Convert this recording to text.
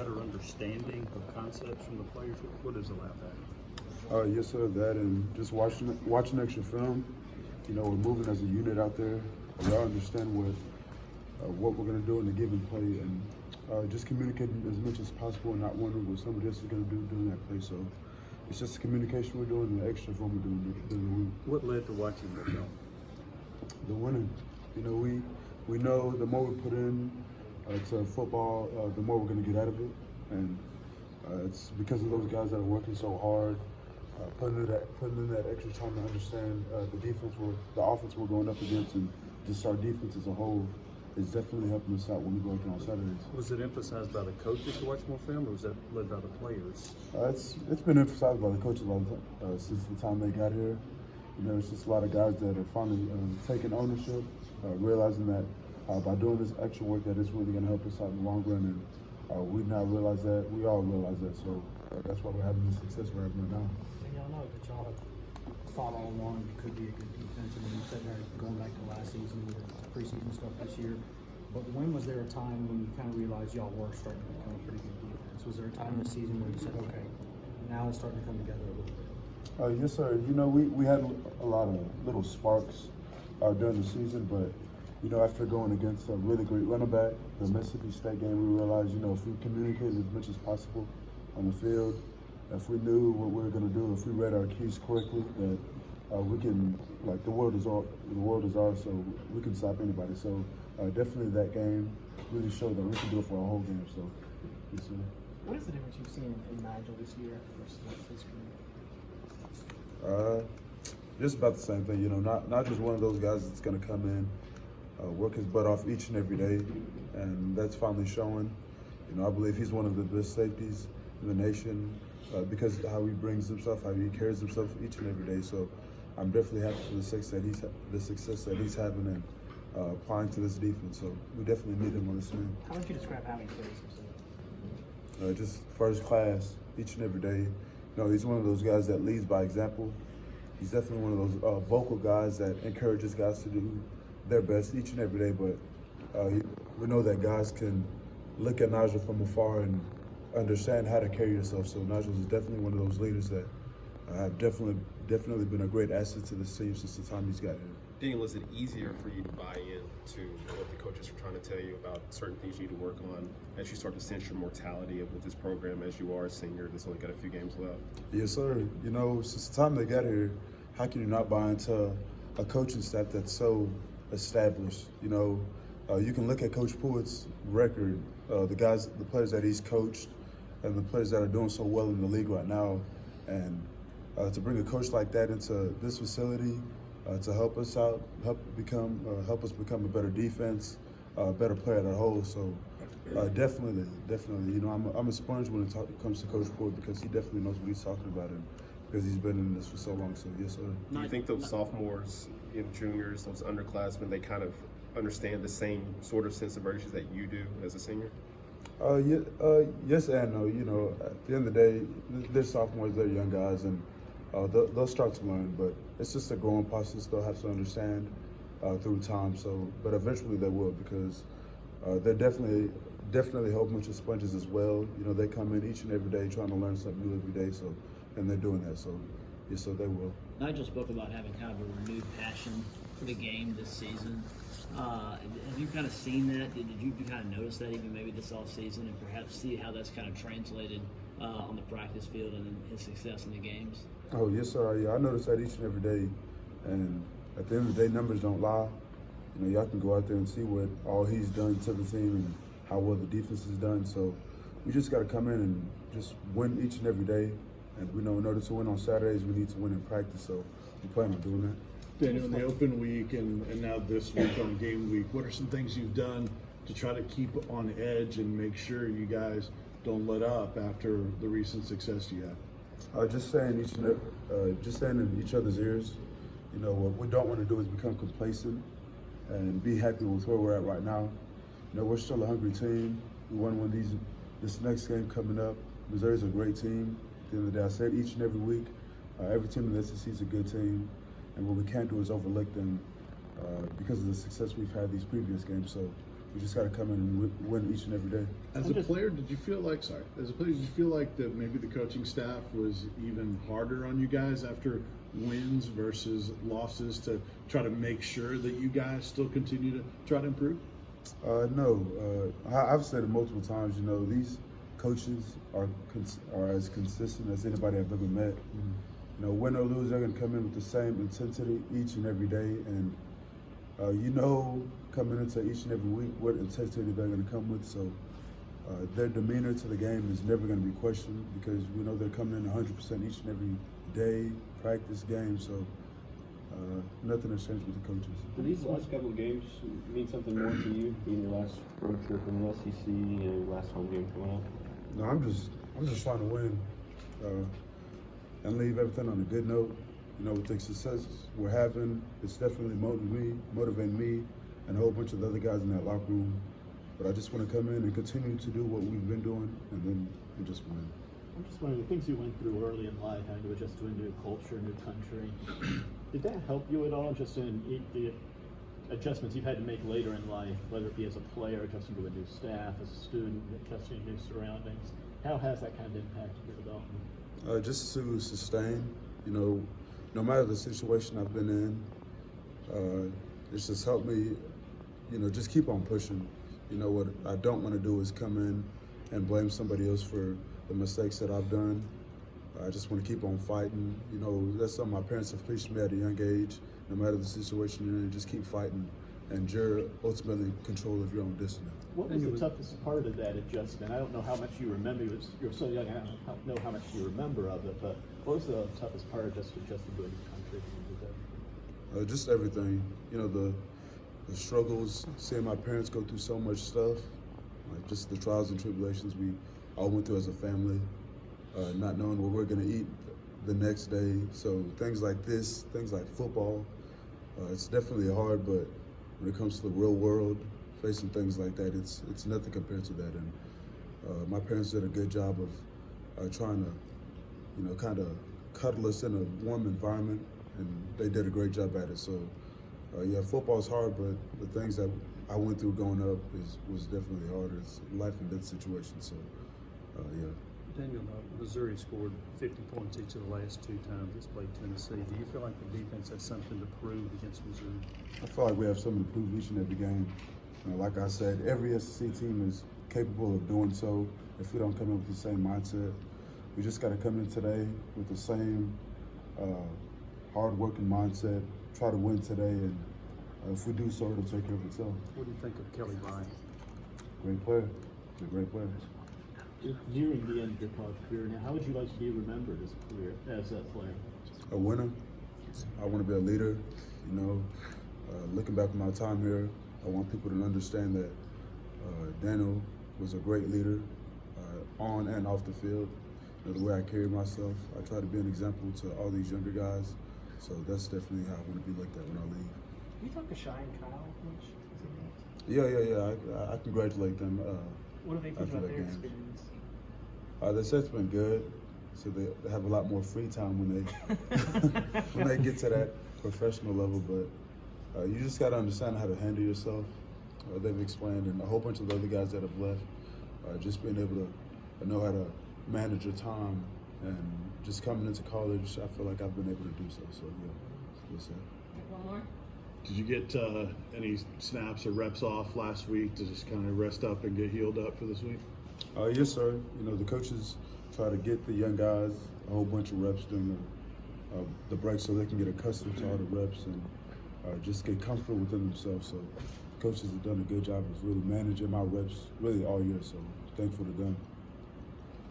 better understanding of concepts from the players? What has allowed that? Yes, sir. That and just watching extra film. You know, we're moving as a unit out there. We all understand what we're going to do in a given play, and just communicating as much as possible and not wondering what somebody else is going to do during that play. So it's just the communication we're doing and the extra film we're doing during the week. What led to watching the film? The winning. You know, we know the more we put in to football, the more we're going to get out of it, and it's because of those guys that are working so hard, putting in that extra time to understand the offense we're going up against, and just our defense as a whole is definitely helping us out when we go out there on Saturdays. Was it emphasized by the coaches to watch more film, or was that led by the players? It's been emphasized by the coaches since the time they got here. You know, it's just a lot of guys that are finally taking ownership, realizing that by doing this extra work that it's really going to help us out in the long run. And we now realize that, we all realize that. So that's why we're having the success we're having right now. And y'all know that y'all have thought all along you could be a good defense. And you said that going back to last season with the preseason stuff this year. But when was there a time when you kind of realized y'all were starting to become a pretty good defense? Was there a time in the season where you said, okay, now it's starting to come together a little bit? Yes, sir. You know, we had a lot of little sparks during the season, but you know, after going against a really great running back, the Mississippi State game, we realized, you know, if we communicated as much as possible on the field, if we knew what we were going to do, if we read our keys correctly, that we can, like, the world is ours, so we can stop anybody. So definitely that game really showed that we can do it for a whole game. So, yes, sir. What is the difference you've seen in Nigel this year versus his career? Just about the same thing, you know, not just one of those guys that's going to come in, work his butt off each and every day, and that's finally showing. You know, I believe he's one of the best safeties in the nation because of how he brings himself, how he carries himself each and every day. So I'm definitely happy for the success that he's having and applying to this defense. So we definitely need him on the team. How would you describe how he carries himself? Just first class each and every day. You know, he's one of those guys that leads by example. He's definitely one of those vocal guys that encourages guys to do their best each and every day. But we know that guys can look at Nigel from afar and understand how to carry yourself. So Nigel is definitely one of those leaders that have definitely been a great asset to this team since the time he's got here. Daniel, is it easier for you to buy into what the coaches are trying to tell you about certain things you need to work on as you start to sense your mortality with this program as you are a senior that's only got a few games left? Yes, sir. You know, since the time they got here, how can you not buy into a coaching staff that's so established? You know, you can look at Coach Pruitt's record, the players that he's coached, and the players that are doing so well in the league right now, and to bring a coach like that into this facility to help us out, help us become a better defense, a better player at a whole. So definitely, you know, I'm a sponge when it comes to Coach Pruitt because he definitely knows what he's talking about, and because he's been in this for so long. So yes, sir. Do you think those sophomores, juniors, those underclassmen, they kind of understand the same sort of sense of urgency that you do as a senior? Yes and no. You know, at the end of the day, they're sophomores, they're young guys, and they'll start to learn. But it's just a growing process. They'll have to understand through time. So, but eventually they will, because they're definitely a whole bunch of sponges as well. You know, they come in each and every day trying to learn something new every day. So, and they're doing that. So, yes, so they will. Nigel spoke about having kind of a renewed passion for the game this season. Have you kind of seen that? Did you kind of notice that even maybe this off season, and perhaps see how that's kind of translated on the practice field and in his success in the games? Oh, yes, sir. Yeah, I notice that each and every day. And at the end of the day, numbers don't lie. You know, y'all can go out there and see what all he's done to the team and how well the defense has done. So we just got to come in and just win each and every day. And we know in order to win on Saturdays, we need to win in practice. So we plan on doing that. Daniel, in the open week and now this week on game week, what are some things you've done to try to keep on edge and make sure you guys don't let up after the recent success you had? Just saying in each other's ears. You know, what we don't want to do is become complacent and be happy with where we're at right now. You know, we're still a hungry team. We want to win this next game coming up. Missouri's a great team. At the end of the day, I said each and every week, every team in the SEC is a good team. And what we can't do is overlook them because of the success we've had these previous games. So we just got to come in and win each and every day. As a player, did you feel like that maybe the coaching staff was even harder on you guys after wins versus losses to try to make sure that you guys still continue to try to improve? No, I've said it multiple times. You know, these coaches are as consistent as anybody I've ever met. You know, win or lose, they're going to come in with the same intensity each and every day, and you know, coming into each and every week what intensity they're going to come with. So their demeanor to the game is never going to be questioned because we know they're coming in 100% each and every day, practice, game. So nothing has changed with the coaches. Do these last couple of games mean something more to you, being your last road trip in the SEC, your last home game coming up? No, I'm just trying to win and leave everything on a good note. You know, with the success we're having, it's definitely motivating me and a whole bunch of the other guys in that locker room. But I just want to come in and continue to do what we've been doing and then just win. I'm just wondering, the things you went through early in life, having to adjust to a new culture, new country, did that help you at all, just in the adjustments you've had to make later in life, whether it be as a player, adjusting to a new staff, as a student, adjusting to new surroundings? How has that kind of impacted your development? Just to sustain, you know, no matter the situation I've been in, it's just helped me, you know, just keep on pushing. You know, what I don't want to do is come in and blame somebody else for the mistakes that I've done. I just want to keep on fighting. You know, that's something my parents have preached to me at a young age. No matter the situation you're in, just keep fighting, and you're ultimately in control of your own destiny. What was the toughest part of that adjustment? I don't know how much you remember. You're so young, I don't know how much you remember of it, but what was the toughest part of just adjusting to a new country? Just everything. You know, the struggles, seeing my parents go through so much stuff, like just the trials and tribulations we all went through as a family, not knowing what we're going to eat the next day. So things like this, things like football, it's definitely hard, but when it comes to the real world, facing things like that, it's nothing compared to that. And my parents did a good job of trying to, you know, kind of cuddle us in a warm environment, and they did a great job at it. So, yeah, football's hard, but the things that I went through growing up was definitely harder. It's a life and death situation. So, yeah. Daniel, Missouri scored 50 points each of the last two times it's played Tennessee. Do you feel like the defense has something to prove against Missouri? I feel like we have something to prove each and every game. You know, like I said, every SEC team is capable of doing so if we don't come in with the same mindset. We just got to come in today with the same hard-working mindset, try to win today, and if we do so, it'll take care of itself. What do you think of Kelly Bryant? Great player. He's a great player. You're nearing the end of your college career now. How would you like to be remembered as a player? A winner. I want to be a leader. You know, looking back on my time here, I want people to understand that Daniel was a great leader on and off the field. You know, the way I carry myself, I try to be an example to all these younger guys. So that's definitely how I want to be looked at when I leave. You talk to Shy and Kyle much? Yeah. I congratulate them. What do they think after about their their games. experience? They said it's been good. So they have a lot more free time when they when they get to that professional level. But you just got to understand how to handle yourself. They've explained, and a whole bunch of the other guys that have left, just being able to know how to manage your time, and just coming into college, I feel like I've been able to do so. So yeah, it's good. One more? Did you get any snaps or reps off last week to just kind of rest up and get healed up for this week? Yes, sir. You know, the coaches try to get the young guys a whole bunch of reps during the break so they can get accustomed to all the reps and just get comfortable within themselves. So coaches have done a good job of really managing my reps really all year. So thankful to them.